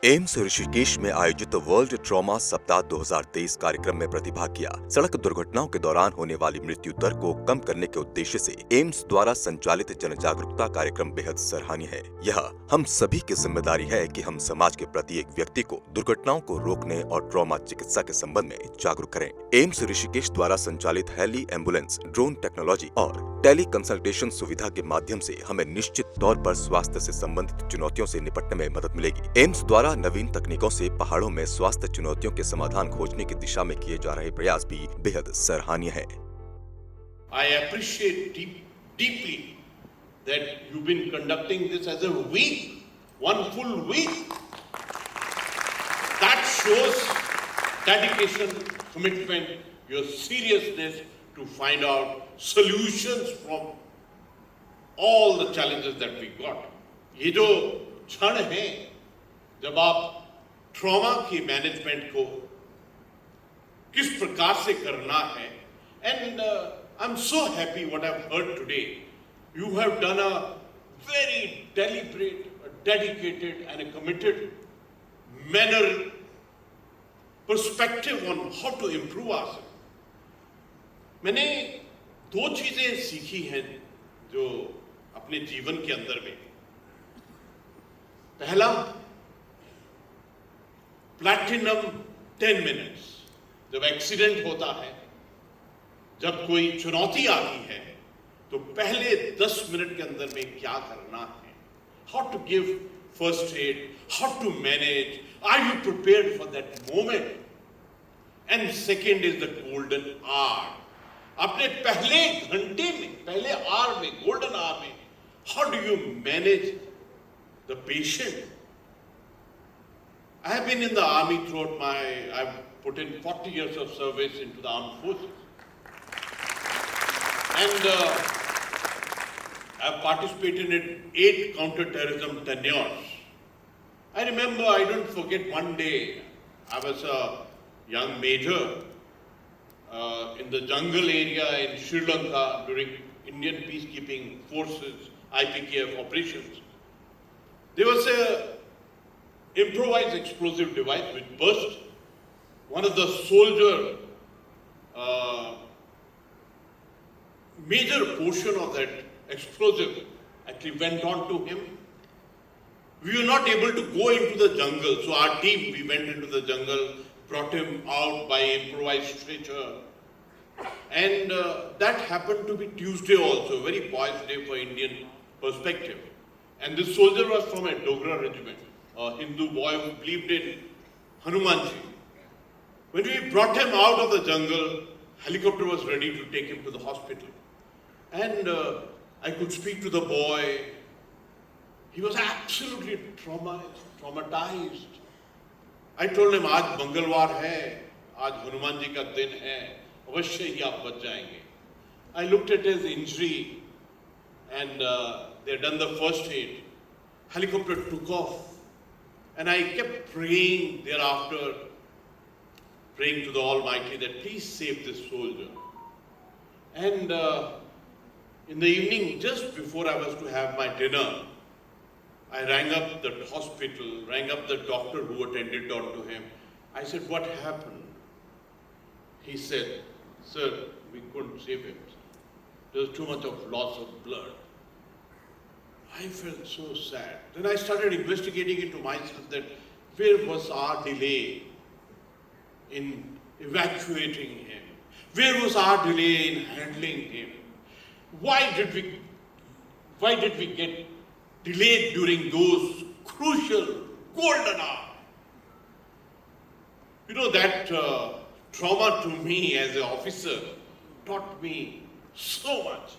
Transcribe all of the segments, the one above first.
AIIMS Rishikesh में आयोजित world trauma सप्ताह 2023 कार्यक्रम में प्रतिभाग किया। सड़क दुर्घटनाओं के दौरान होने वाली मृत्यु दर को कम करने के उद्देश्य से एम्स द्वारा संचालित जन जागरूकता कार्यक्रम बेहद सराहनीय है। यह हम सभी की जिम्मेदारी है कि हम समाज के प्रत्येक व्यक्ति को दुर्घटनाओं को रोकने और ट्रॉमा चिकित्सा के संबंध में जागरूक करें। एम्स ऋषिकेश द्वारा संचालित हेली एम्बुलेंस, ड्रोन टेक्नोलॉजी और टेली कंसल्टेशन सुविधा के माध्यम से हमें निश्चित तौर पर स्वास्थ्य से संबंधित चुनौतियों से निपटने में मदद मिलेगी। एम्स द्वारा नवीन तकनीकों से पहाड़ों में स्वास्थ्य चुनौतियों के समाधान खोजने की दिशा में किए जा रहे प्रयास भी बेहद सराहनीय है। I appreciate deeply that you've been conducting this as a week, one full week. That shows dedication, commitment, your seriousness to find out solutions from all the challenges that we got. ये जो क्षण है जब आप trauma की management को किस प्रकार से करना है, and I'm so happy what I've heard today. You have done a very deliberate, a dedicated and a committed manner perspective on how to improve ourselves. मैंने दो चीजें सीखी हैं जो अपने जीवन के अंदर में। पहला, प्लैटिनम 10 मिनट्स। जब एक्सीडेंट होता है, जब कोई चुनौती आती है, तो पहले 10 मिनट के अंदर में क्या करना है, how to give first aid, how to manage, are you prepared for that moment. And second is the golden hour. अपने पहले घंटे में, पहले आवर में, गोल्डन आवर में, how do you manage the patient. I have been in the army throughout I've put in 40 years of service into the armed forces. And I've participated in 8 counter-terrorism tenures. I remember, I don't forget, one day, I was a young major in the jungle area in Sri Lanka during Indian peacekeeping forces, IPKF operations. There was a improvised explosive device which burst. One of the soldier, major portion of that explosive actually went on to him. We were not able to go into the jungle, so our team, we went into the jungle, brought him out by improvised stretcher. And that happened to be Tuesday also, very poised day for Indian perspective. And this soldier was from a Dogra regiment, a Hindu boy who believed in Hanumanji. When we brought him out of the jungle, helicopter was ready to take him to the hospital. And I could speak to the boy. He was absolutely traumatized. I told him, आज मंगलवार है, आज हनुमान जी का दिन है, अवश्य ही आप बच जाएंगे. I looked at his injury and they had done the first aid. Helicopter took off. And I kept praying thereafter, praying to the Almighty that please save this soldier. And in the evening, just before I was to have my dinner, I rang up the hospital, rang up the doctor who attended on to him. I said, what happened? He said, sir, we couldn't save him. There was too much of loss of blood. I felt so sad. Then I started investigating into myself that where was our delay in evacuating him? Where was our delay in handling him? Why did we get delayed during those crucial golden hours? You know, that trauma to me as an officer taught me so much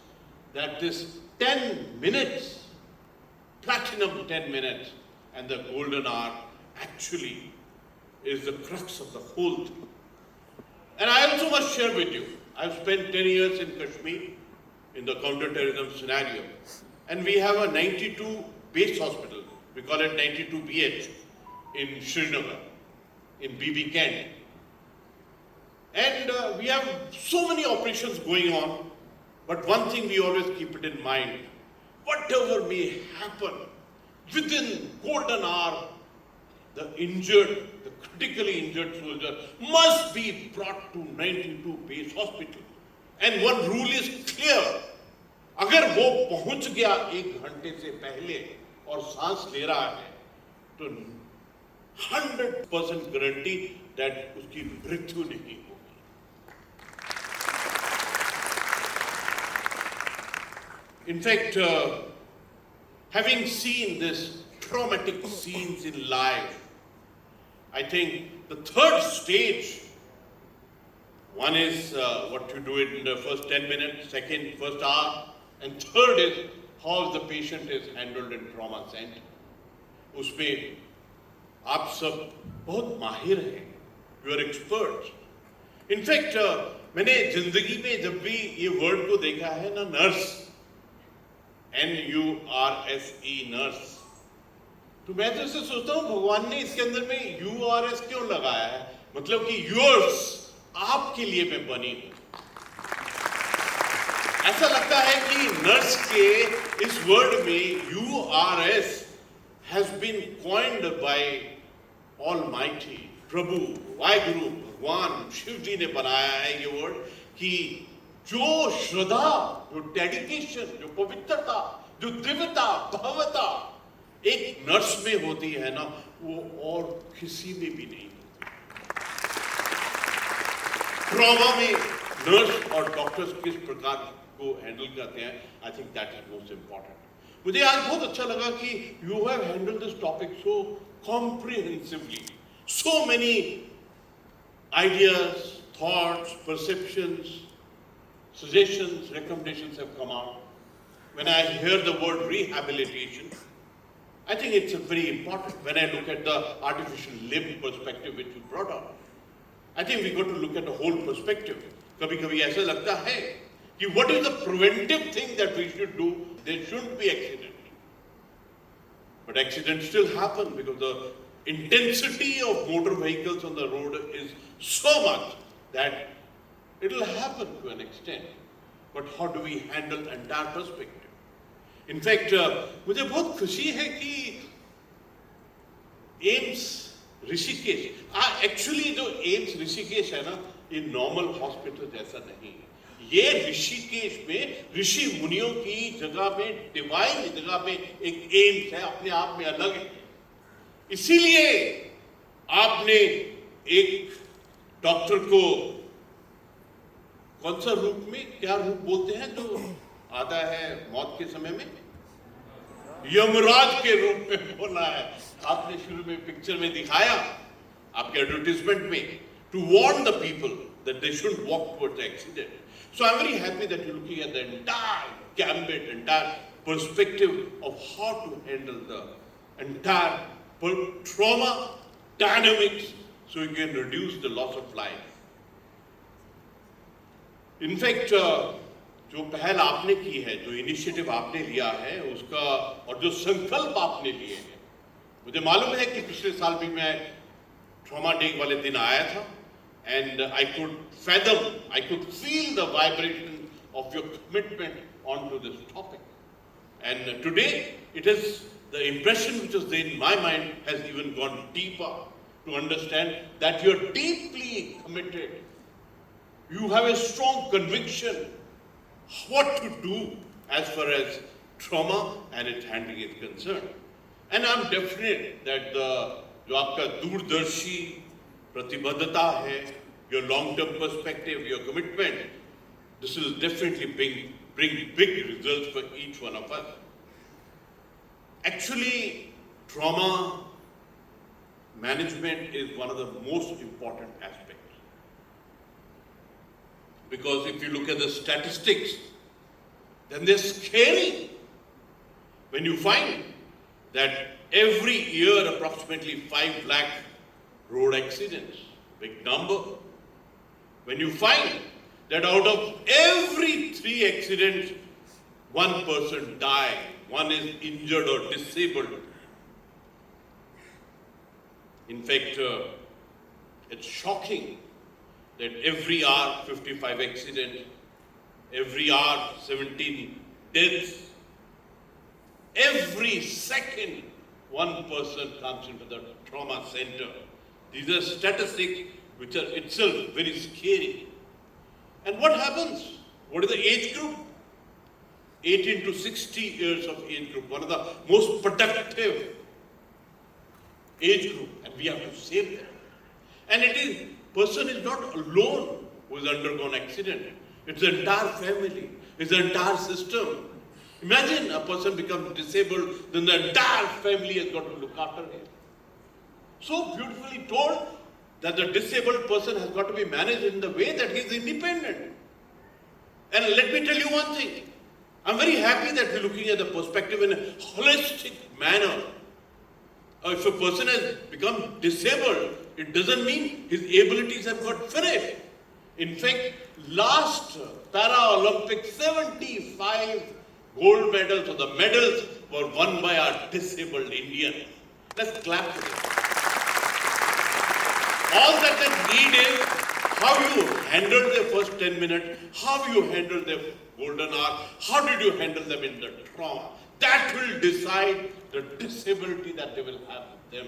that this 10 minutes, platinum 10 minutes and the golden hour actually is the crux of the whole thing. And I also must share with you, I've spent 10 years in Kashmir in the counter-terrorism scenario. And we have a 92 base hospital, we call it 92 BH in Srinagar, in BB Kent. And we have so many operations going on, but one thing we always keep it in mind, whatever may happen within golden hour, the injured, the critically injured soldier must be brought to 92 base hospital. And one rule is clear. अगर वो पहुंच गया 1 घंटे से पहले और सांस ले रहा है, तो 100% गारंटी that उसकी मृत्यु नहीं होगी. In fact, having seen this traumatic scenes in life, I think the third stage, one is what you do in the first 10 minutes, second, first hour, and third is how the patient is handled in trauma center. उसमें आप सब बहुत माहिर हैं, you are experts. In fact, मैंने जिंदगी में जब भी ये वर्ड को देखा है ना, नर्स, NURSE नर्स, तो मैं तो इसे सोचता हूँ भगवान ने इसके अंदर में URS क्यों लगाया है? मतलब कि yours, आपके लिए मैं बनी हूँ. ऐसा लगता है कि नर्स के इस वर्ड में URS has been coined by Almighty, प्रभु, वाहिगुरु, भगवान, शिव जी ने बनाया है ये वर्ड कि जो श्रद्धा, जो डेडिकेशन, जो पवित्रता, जो दिव्यता, भव्यता एक नर्स में होती है ना, वो और किसी में भी नहीं होती. ट्रॉमा में नर्स और डॉक्टर्स किस प्रकार को हैंडल करते हैं, I think that is most important. मुझे आज बहुत अच्छा लगा कि you have handled this topic so comprehensively. So many ideas, thoughts, perceptions, suggestions, recommendations have come out. When I hear the word rehabilitation, I think it's very important. When I look at the artificial limb perspective which you brought up, I think we got to look at the whole perspective. कभी-कभी ऐसा लगता है कि what is the preventive thing that we should do? There shouldn't be accident. But accidents still happen because the intensity of motor vehicles on the road is so much that it will happen to an extent, but how do we handle the entire perspective? In fact, मुझे बहुत खुशी है कि AIIMS Rishikesh, actually जो AIIMS Rishikesh है ना, ये normal hospital जैसा नहीं है. ये ऋषिकेश में ऋषि मुनियों की जगह में, डिवाइन जगह में एक AIIMS है, अपने आप में अलग है. इसीलिए आपने एक डॉक्टर को कौन सा रूप में, क्या रूप बोलते हैं जो आता है मौत के समय में, यमराज के रूप में बोला है. आपने शुरू में पिक्चर में दिखाया, आपके एडवर्टाइजमेंट में, to warn the people that they shouldn't walk towards accident. So I am very happy that you looking at the entire gambit, entire perspective of how to handle the entire trauma dynamics so you can reduce the loss of life. In fact, जो पहल आपने की है, जो initiative आपने लिया है, उसका और जो संकल्प आपने लिए हैं, मुझे मालूम है कि पिछले साल भी मैं ट्रॉमा डे वाले दिन आया था, and I could fathom, I could feel the vibration of your commitment onto this topic. And today, it is the impression which was there in my mind has even gone deeper to understand that you are deeply committed. You have a strong conviction what to do as far as trauma and its handling is concerned. And I'm definite that जो आपका दूरदर्शी प्रतिबद्धता है, your long-term perspective, your commitment, this will definitely bring big results for each one of us. Actually, trauma management is one of the most important aspects. Because if you look at the statistics, then they're scary. When you find that every year approximately 5 lakh road accidents, big number. When you find that out of every 3 accidents, 1 person dies, 1 is injured or disabled. In fact, it's shocking that every hour 55 accidents, every hour 17 deaths, every second one person comes into the trauma center. These are statistics which are itself very scary. And what happens? What is the age group? 18 to 60 years of age group, one of the most productive age group, and we have to save them. And person is not alone who has undergone accident. It's the entire family, it's the entire system. Imagine a person becomes disabled, then the entire family has got to look after him. So beautifully told that the disabled person has got to be managed in the way that he is independent. And let me tell you one thing. I'm very happy that we're looking at the perspective in a holistic manner. If a person has become disabled, it doesn't mean his abilities have got finished. In fact, last Paralympics, 75 gold medals or the medals were won by our disabled Indians. Let's clap for them. All that they need is how you handled their first 10 minutes, how you handled their golden hour, how did you handle them in the trauma. That will decide the disability that they will have with them.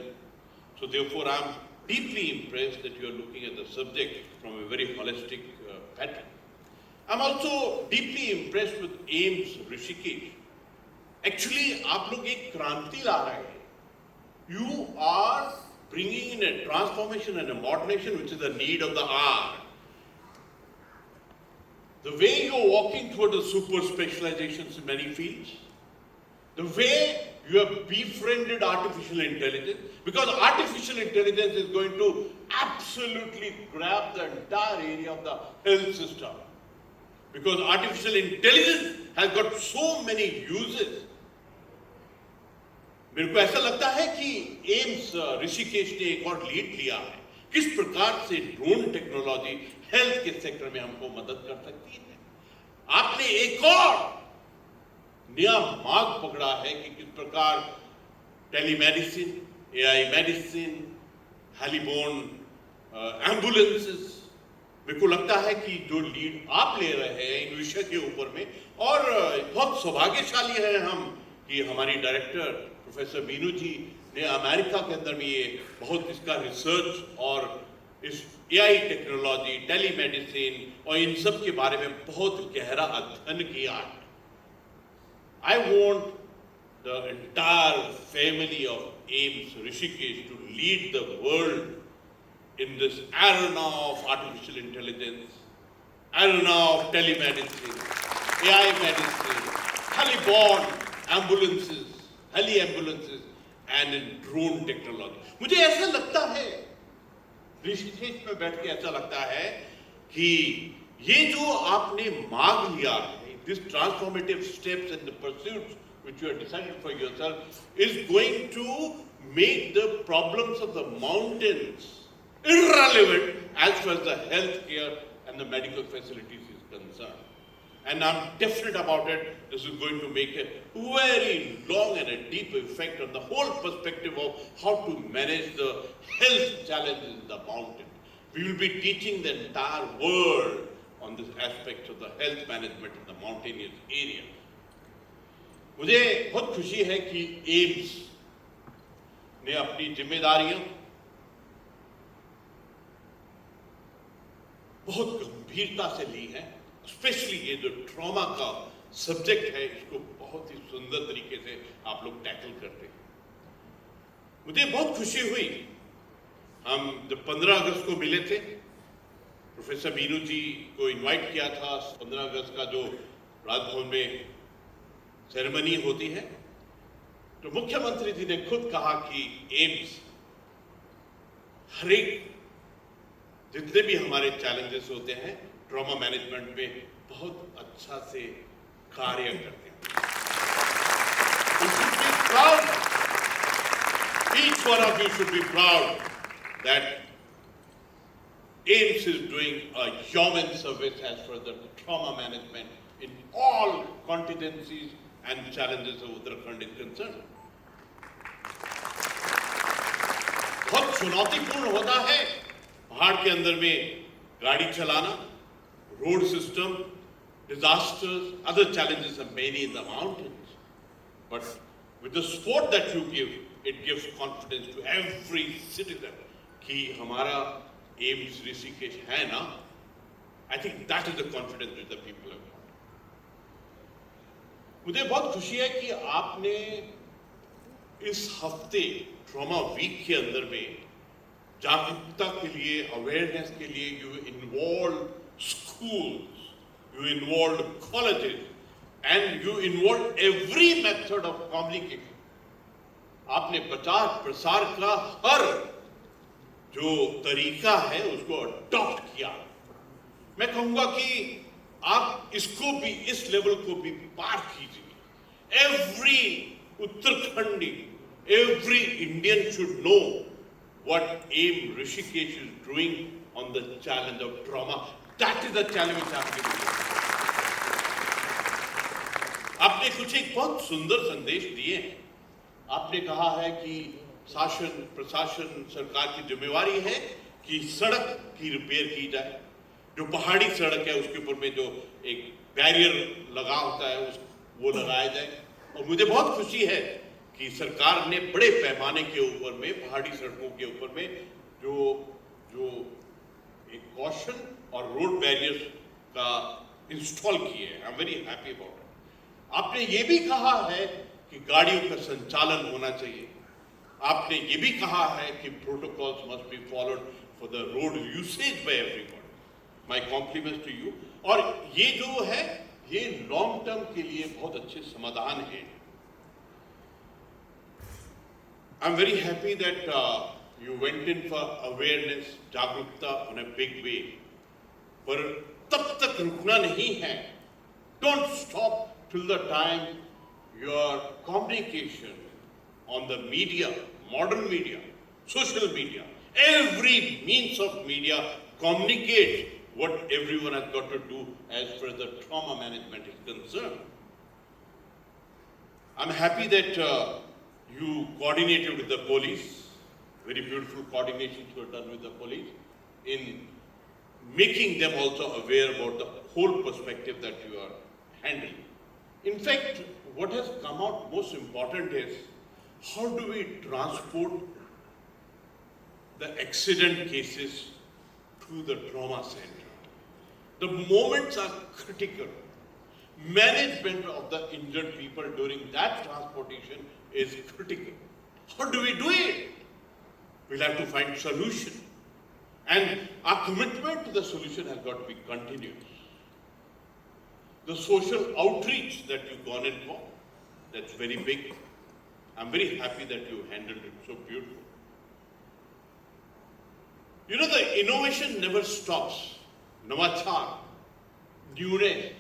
So therefore, I'm deeply impressed that you are looking at the subject from a very holistic pattern. I'm also deeply impressed with AIIMS Rishikesh. Actually, आप लोग एक क्रांति ला रहे हैं. You are bringing in a transformation and a modernization which is the need of the hour. The way you're walking toward the super specializations in many fields, the way you have befriended artificial intelligence, because artificial intelligence is going to absolutely grab the entire area of the health system. Because artificial intelligence has got so many uses. मेरे को ऐसा लगता है कि AIIMS Rishikesh ने एक और lead लिया है. किस प्रकार से ड्रोन टेक्नोलॉजी हेल्थ के सेक्टर में हमको मदद कर सकती है. आपने एक और नया मार्ग पकड़ा है कि किस प्रकार telemedicine, AI medicine, heliborne ambulances. मेरे को लगता है कि जो लीड आप ले रहे हैं इन विषय के ऊपर में, और बहुत सौभाग्यशाली है हम कि हमारी डायरेक्टर प्रोफेसर बीनू जी ने अमेरिका के अंदर में ये बहुत इसका रिसर्च और इस एआई टेक्नोलॉजी, टेलीमेडिसिन और इन सब के बारे में बहुत गहरा अध्ययन किया है. I want the entire family of AIIMS Rishikesh to lead the world in this arena of artificial intelligence, arena of telemedicine, AI medicine, heli-borne ambulances, heli-ambulances, and in drone technology. मुझे ऐसा लगता है, ऋषिकेश में बैठ के ऐसा लगता है कि ये जो आपने मांग लिया है, these transformative steps and the pursuits which you have decided for yourself is going to make the problems of the mountains irrelevant as far as the healthcare and the medical facilities is concerned. And I'm definite about it. This is going to make a very long and a deep effect on the whole perspective of how to manage the health challenges in the mountain. We will be teaching the entire world on this aspect of the health management in the mountainous area. मुझे बहुत खुशी है कि AIIMS ने अपनी जिम्मेदारियां बहुत गंभीरता से ली हैं. स्पेशली ये जो ट्रॉमा का सब्जेक्ट है, इसको बहुत ही सुंदर तरीके से आप लोग टैकल करते हैं. मुझे बहुत खुशी हुई, हम जब 15 अगस्त को मिले थे, प्रोफेसर बीनू जी को इनवाइट किया था. 15 अगस्त का जो राजभवन में सेरेमनी होती है, तो मुख्यमंत्री जी ने खुद कहा कि एम्स हर एक जितने भी हमारे चैलेंजेस होते हैं ट्रॉमा मैनेजमेंट में बहुत अच्छा से कार्य करते हैं. Each one of you should be proud that AIIMS is doing a human service as far as the trauma management in all contingencies and challenges of Uttarakhand is concerned. बहुत चुनौतीपूर्ण होता है पहाड़ के अंदर में गाड़ी चलाना, road system, disasters, other challenges are many in the mountains. But with the support that you give, it gives confidence to every citizen कि हमारा AIIMS Rishikesh है ना. I think that is the confidence which the people have got. मुझे बहुत खुशी है कि आपने इस हफ्ते ट्रॉमा वीक के अंदर में जागरूकता के लिए, अवेयरनेस के लिए you involve schools, you involved colleges, and you involved every method of communication. आपने प्रचार प्रसार का हर जो तरीका है उसको अडॉप्ट किया. मैं कहूंगा कि आप इसको भी, इस लेवल को भी पार कीजिए. Every Uttarakhandi, every Indian should know what AIIMS Rishikesh is doing on the challenge of trauma. That is the challenge which आपके लिए. आपने कुछ एक बहुत सुंदर संदेश दिए हैं. आपने कहा है कि शासन, प्रशासन, सरकार की जिम्मेवारी है कि सड़क की रिपेयर की जाए. जो पहाड़ी सड़क है उसके ऊपर में जो एक बैरियर लगा होता है वो लगाया जाए. और मुझे बहुत खुशी है कि सरकार ने बड़े पैमाने के ऊपर में पहाड़ी सड़कों के ऊपर में जो एक कॉशन और रोड बैरियर्स का इंस्टॉल किए हैं. आई am very happy about it. आपने ये भी कहा है कि गाड़ियों का संचालन होना चाहिए. आपने ये भी कहा है कि protocols must be followed for the road usage by everyone. My compliments to you. और ये जो है ये लॉन्ग टर्म के लिए बहुत अच्छे समाधान है. आई am very happy that you went in for awareness, जागरूकता on a big way. पर तब तक रुकना नहीं है. Don't stop till the time your communication on the media, modern media, social media, every means of media communicate what everyone has got to do as far as the trauma management is concerned. I'm happy that you coordinated with the police. Very beautiful coordinations were done with the police in making them also aware about the whole perspective that you are handling. In fact, what has come out most important is how do we transport the accident cases to the trauma center. The moments are critical. Management of the injured people during that transportation is critical. How do we do it? We'll have to find solution. And our commitment to the solution has got to be continuous. The social outreach that you've gone in for, that's very big. I'm very happy that you handled it so beautifully. You know, the innovation never stops. Navachar, newness,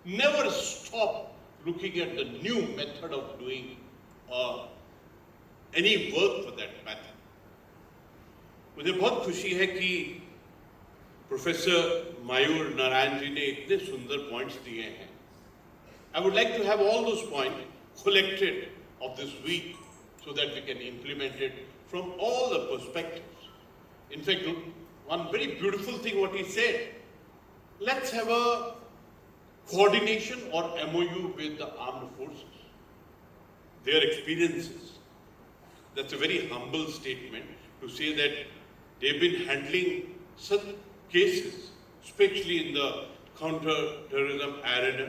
never stop looking at the new method of doing any work for that matter. मुझे बहुत खुशी है कि professor Mayur Narayan ji ने इतने सुंदर points दिए हैं. I would like to have all those points collected of this week so that we can implement it from all the perspectives. In fact, one very beautiful thing what he said, let's have a coordination or MOU with the armed forces, their experiences. That's a very humble statement to say that they've been handling such cases, especially in the counter-terrorism arena,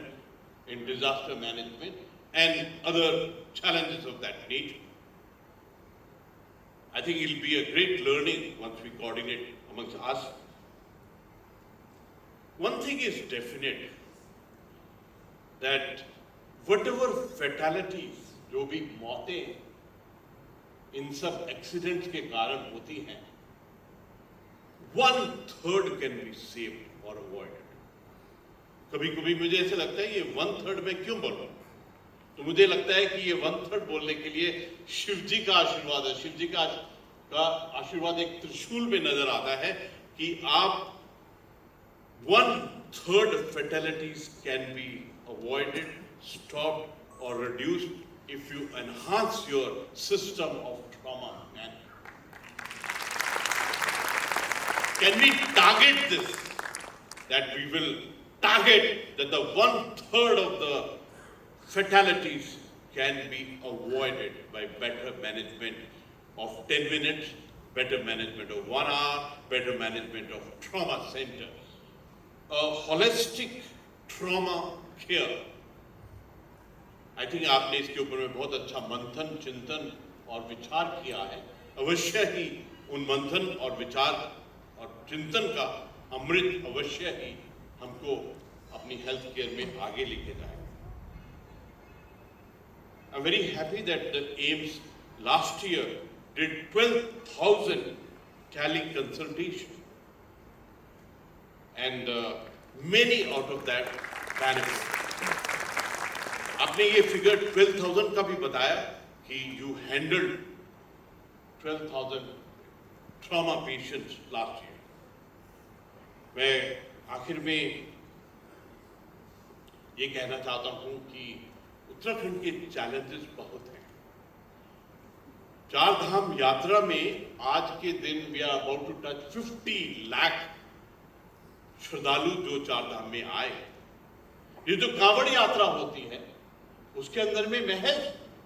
in disaster management, and other challenges of that nature. I think it'll be a great learning once we coordinate amongst us. One thing is definite, that whatever fatalities, जो भी मौतें इन सब accidents के कारण होती हैं, 1/3 can be saved or avoided. कभी कभी मुझे ऐसा लगता है ये 1/3 में क्यों बोलूं, तो मुझे लगता है कि ये 1/3 बोलने के लिए शिव जी का आशीर्वाद है. शिव जी का आशीर्वाद एक त्रिशूल में नजर आता है कि आप 1/3 fatalities can be avoided, stopped or reduced if you enhance your system of trauma management. Can we target this? That we will target that the 1/3 of the fatalities can be avoided by better management of 10 minutes, better management of 1 hour, better management of trauma centers. A holistic trauma care. I think आपने इसके ऊपर में बहुत अच्छा मंथन, चिंतन और विचार किया है। अवश्य ही उन मंथन और विचार और चिंतन का अमृत अवश्य ही हमको अपनी हेल्थ केयर में आगे लेके जाएगा। I'm very happy that the AIIMS last year did 12,000 tele-consultations and many out of that benefit. आपने ये फिगर 12,000 का भी बताया कि you handled 12,000 trauma patients last year. मैं आखिर में ये कहना चाहता हूँ कि उत्तराखंड के चैलेंजेस बहुत हैं। चार धाम यात्रा में आज के दिन we are about to touch 50 lakh श्रद्धालु जो चार धाम में आए। ये जो कांवड़ यात्रा होती है उसके अंदर में महज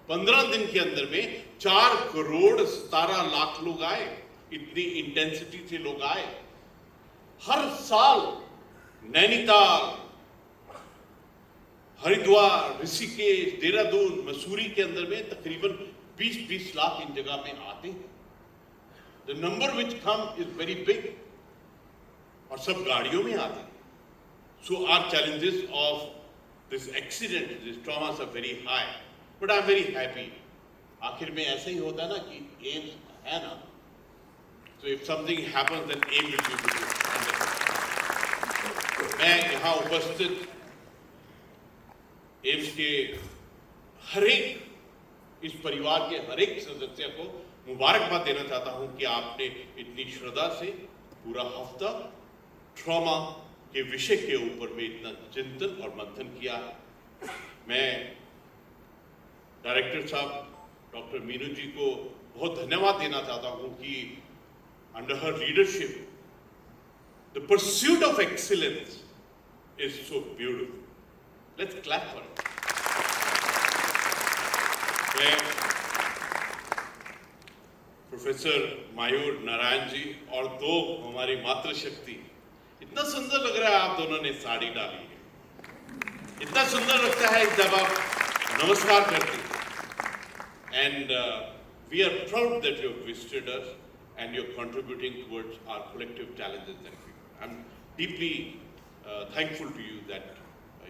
15 दिन के अंदर में 4 करोड़ 17 लाख लोग आए। इतनी इंटेंसिटी से लोग आए। हर साल नैनीताल, हरिद्वार, ऋषिकेश, देहरादून, मसूरी के अंदर में तकरीबन 20-20 लाख इन जगह में आते हैं। The number which come is very big और सब गाड़ियों में आते हैं। So our challenges of this accident, this traumas are very high, but I'm very happy. आखिर में ऐसा ही होता है ना कि AIIMS है ना, so if something happens then AIIMS will be able to handle it. मैं यहाँ उपस्थित एम्स के हर एक इस परिवार के हर एक सदस्य को मुबारकबाद देना चाहता हूं कि आपने इतनी श्रद्धा से पूरा हफ्ता ट्रॉमा के विषय के ऊपर में इतना चिंतन और मंथन किया है। मैं डायरेक्टर साहब डॉक्टर मीनू जी को बहुत धन्यवाद देना चाहता हूं कि under her leadership the pursuit of excellence is so beautiful. Let's clap for it. मैं प्रोफेसर मायूर नारायण जी और दो हमारी मातृशक्ति, इतना सुंदर लग रहा है आप दोनों ने साड़ी डाली है। इतना सुंदर लगता है जब आप नमस्कार करते हैं। And we are proud that you have visited us and you're contributing towards our collective challenges and future. I'm deeply thankful to you that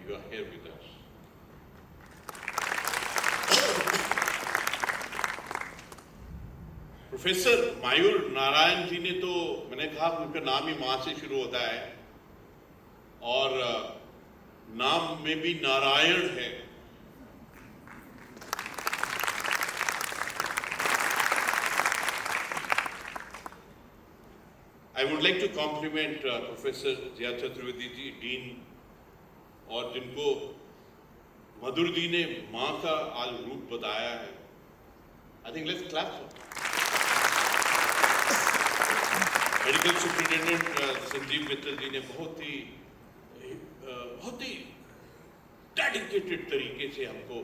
you are here with us. Professor Mayur Narayan ji ने तो मैंने कहा उनका नाम ही मां से शुरू होता है और नाम में भी नारायण है। I would like to compliment Professor Jaya Chaturvedi ji, Dean, और जिनको मधुर जी ने माँ का आज रूप बताया है। I think let's clap for medical superintendent Sanjeev Mittal ji ने बहुत ही डेडिकेटेड तरीके से हमको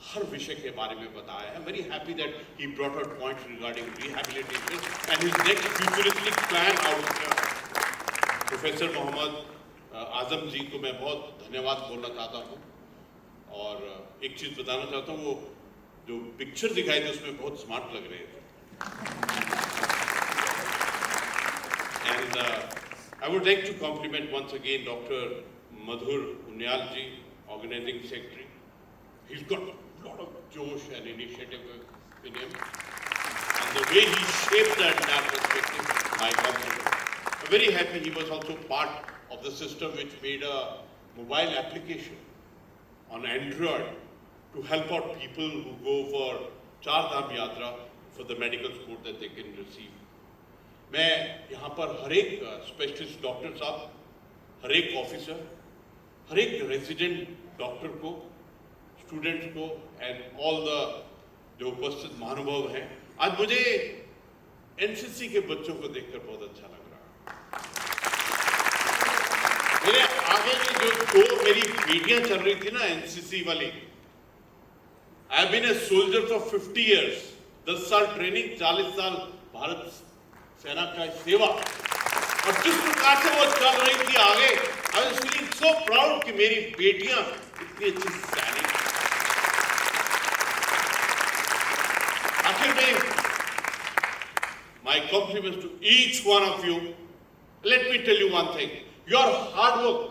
हर विषय के बारे में बताया है। Very happy that he brought out points regarding rehabilitation and his next futuristic plan out here. Professor Mohammad Azam ji को मैं बहुत धन्यवाद बोलना चाहता हूँ और एक चीज बताना चाहता हूँ, वो जो पिक्चर दिखाई थी उसमें बहुत स्मार्ट लग रहे थे। And I would like to compliment once again doctor Madhur Unyal ji, organising secretary. He's got a lot of josh and initiative in him, and the way he shaped the entire perspective, I compliment. I'm very happy he was also part of the system which made a mobile application on Android to help out people who go for Char Dham Yatra for the medical support that they can receive. मैं यहाँ पर हर एक specialist doctor साहब, हर एक officer, हर एक resident doctor को, students को and all the जो उपस्थित महानुभाव हैं, आज मुझे एनसीसी के बच्चों को देखकर बहुत अच्छा लग रहा है। मेरे आगे की जो दो मेरी बेटियां चल रही थी ना एनसीसी वाली, I have been a soldier for 50 years. 10 साल ट्रेनिंग, 40 साल भारत सेना का सेवा, और जिस प्रकार से वो चल रही थी आगे, I was feeling so proud कि मेरी बेटियां इतनी अच्छी सैनिक। आखिर में my compliments to each one of you. Let me tell you one thing. Your hard work,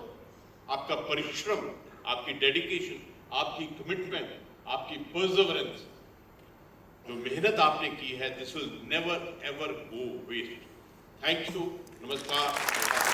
आपका परिश्रम, आपकी डेडिकेशन, आपकी कमिटमेंट, आपकी perseverance, जो मेहनत आपने की है, this will never ever go waste. Thank you. नमस्कार।